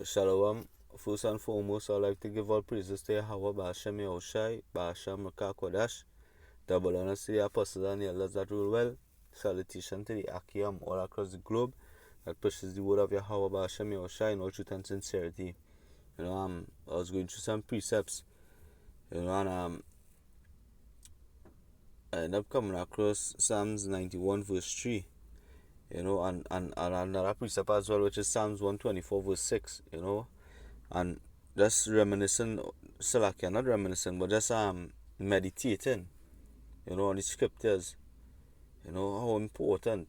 Shalom. First and foremost, I'd like to give all praises to Yahweh Ba'ashem Yahushai, Ba'ashem Rakah Kodash, double honors to the apostles and the elders that rule well. Salutation to the Akiyam all across the globe that pushes the word of Yahweh Ba'ashem Yahushai in all truth and sincerity. I was going through some precepts, and I ended up coming across Psalms 91 verse 3, and another precept as well, which is Psalms 124 verse 6, and just reminiscing, Salakia, not reminiscing, but just meditating, on the scriptures, how important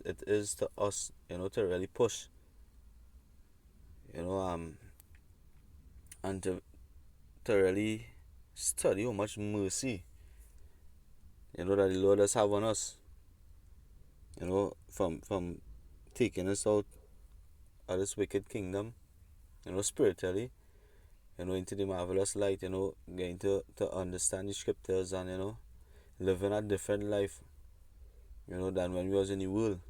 it is to us, to really push, you know, and to really study how much mercy, that the Lord has have on us, from taking us out of this wicked kingdom, spiritually, into the marvelous light, getting to understand the scriptures and, living a different life, than when we was in the world.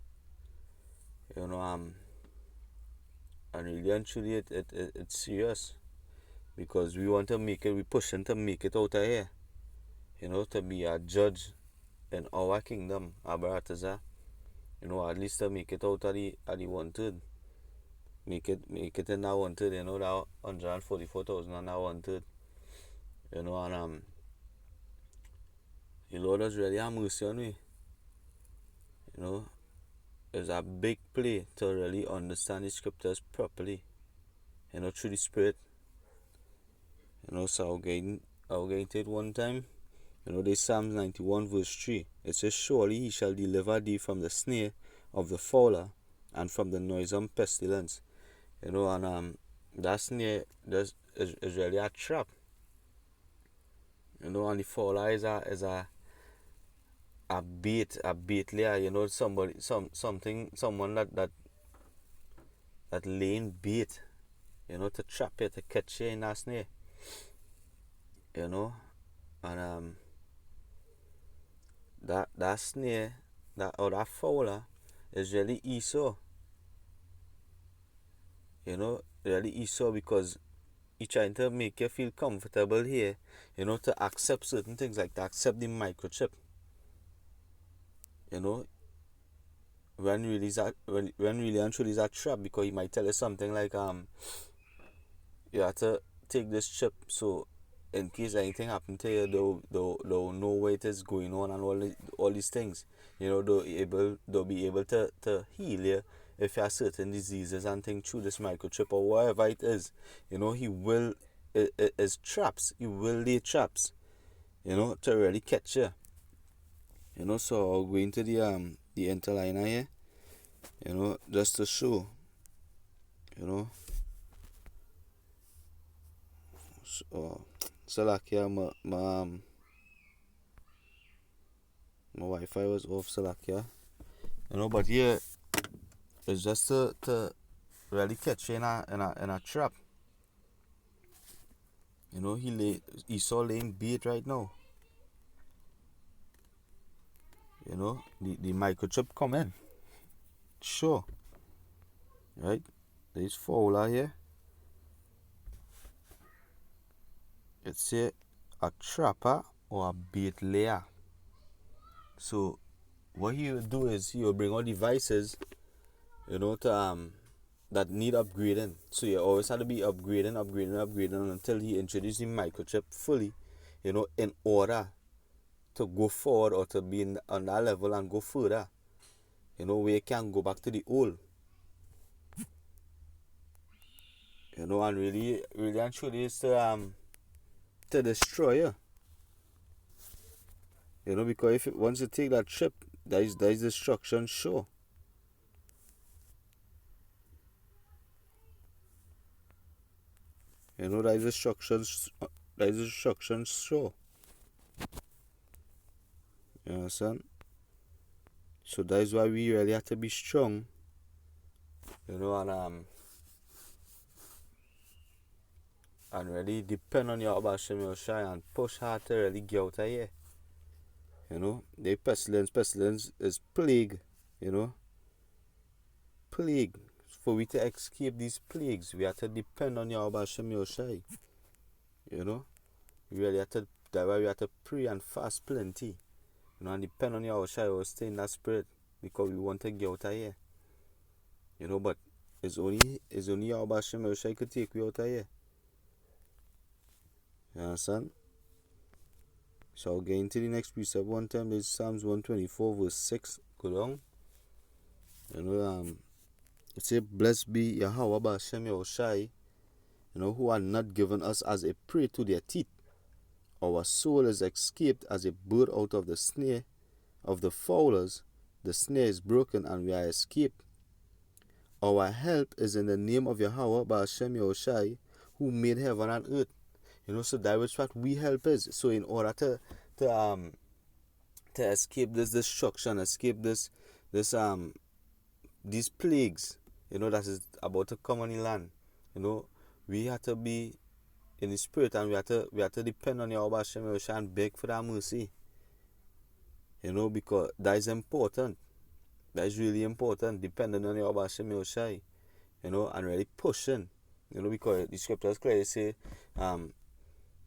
And really and truly it's serious, because we want to make it, we pushing to make it out of here, to be a judge in our kingdom, Abaratazah, at least to make it out of the wanted. Make it in that wanted, that 144,000 and that wanted. And the Lord has really have mercy on me. It's a big play to really understand the scriptures properly, through the spirit. So I'll get into it one time. There's Psalms 91 verse 3. It says, "Surely he shall deliver thee from the snare of the fowler and from the noisome pestilence." That snare is really a trap. And the fowler is a bait layer, someone that laying bait, to trap you, to catch you in that snare. And that snare, that fowler is really Esau. Really Esau, because he trying to make you feel comfortable here, to accept certain things, like to accept the microchip. When really and truly is a trap, because he might tell you something like, you have to take this chip, so in case anything happen to you, they'll know where it is going on, and all these things. They'll be able to heal you if you have certain diseases and things through this microchip or whatever it is. He will, it is traps. He will lay traps, to really catch you. So I'll go into the interliner here, just to show, so like here, my Wi-Fi was off, so like here, but here it's just to really catch you in a trap. Esau laying bait right now. The microchip coming. Sure. Right? There's fowler here. It's a trapper or a bait layer. So what he will do is he will bring all devices, to that need upgrading. So you always have to be upgrading until he introduces the microchip fully, in order to go forward, or to be on that level and go further. Where you can go back to the old. And really and truly is to destroy you. Because once you take that trip, there is destruction sure. There is destruction sure. You understand? So that is why we really have to be strong. And really depend on your Ba'ashem Yahushai and push hard to really get out of here. The pestilence is plague, plague for we to escape these plagues, we have to depend on Yahweh Hashem Yahushai. You know, we really have to. That's why we have to pray and fast plenty. You know, and depend on Yahushai or stay in that spirit because we want to get out of here. You know, but it's only Yahweh Hashem Yahushai could take you out of here. You understand? So I'll get into the next precept one time. There's Psalms 124 verse 6. Go down. You know, it says, blessed be Yahweh Hashem Yahushai, you know, who had not given us as a prey to their teeth. Our soul is escaped as a bird out of the snare of the fowlers. The snare is broken and we are escaped. Our help is in the name of Yahweh Hashem Yahushai, who made heaven and earth. You know, so that is what we help is. So in order to escape this destruction, escape these plagues, you know, that is about to come on the land, you know, we have to be in the spirit and we have to depend on Yahweh Hashem Yahushai and beg for that mercy. You know, because that is important. That is really important, depending on Yahweh Hashem Yahushai, you know, and really pushing, you know, because the scriptures clearly say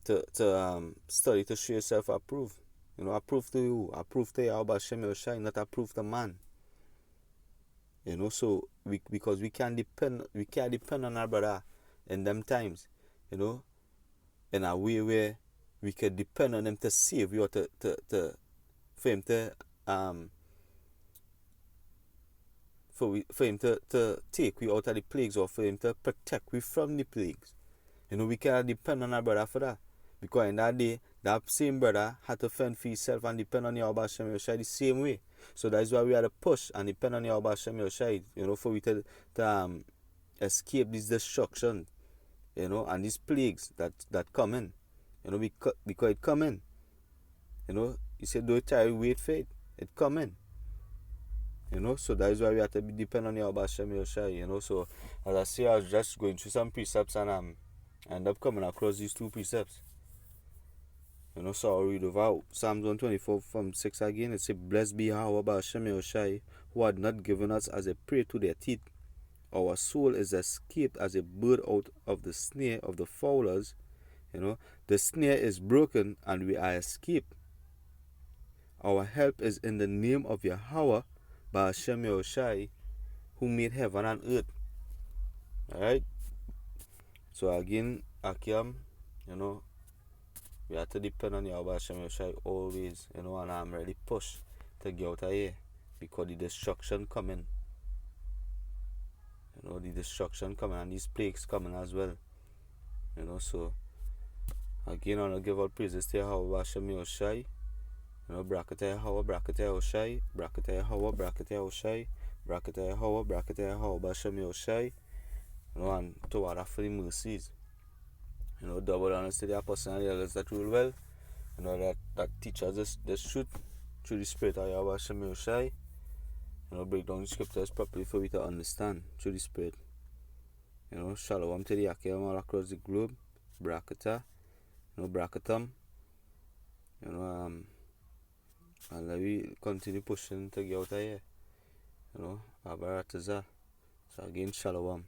to study to show yourself approved. You know, approved to you, approved to Yahweh Hashem Yahushai, not approved to man. You know, so because we can't depend on our brother in them times, you know, in a way where we can depend on him to save you or for him to for him to take you out of the plagues or for him to protect you from the plagues. You know, we cannot depend on our brother for that. Because in that day, that same brother had to fend for himself and depend on Yahweh Hashem Yahushai the same way. So that is why we had to push and depend on Yahweh Hashem Yahushai, you know, for we to escape this destruction, you know, and these plagues that come in. You know, because it come in. You know, he said, don't try to wait for it. It come in. You know, so that is why we have to be dependent on Yahweh Hashem Yahushai, you know. So as I say, I was just going through some precepts and I end up coming across these two precepts. You know, so I'll read over Psalms 124 from 6 again. It says, blessed be Yahweh Hashem Yahushai, who had not given us as a prey to their teeth. Our soul is escaped as a bird out of the snare of the fowlers. You know, the snare is broken and we are escaped. Our help is in the name of Yahweh Hashem Yahushai, who made heaven and earth. Alright? So again, Akim, you know, we have to depend on Yahweh Hashem Yahushai always, you know, and I'm really pushed to get out of here because the destruction coming. You know, the destruction coming and these plagues coming as well. You know, so again, I want to give all praises to Yahweh Hashem Yahushai. You know, Brakata Yahweh, Brakata Yahushai, Brakata Yahweh, Brakata Yahushai, Brakata Yahweh, Brakata Yahweh Hashem Yahushai. You know, and to Allah for the mercies. You know, double honors to the apostles and the elders that rule well. You know, that teach us this truth through the spirit of Yahweh Hashem Yahushai. You know, break down the scriptures properly for we to understand through the spirit. You know, shalom to the Akim all across the globe. Brakata. You know, Brakatam. You know, and let me continue pushing to get out of here. You know, Abarataza. So again, shalom.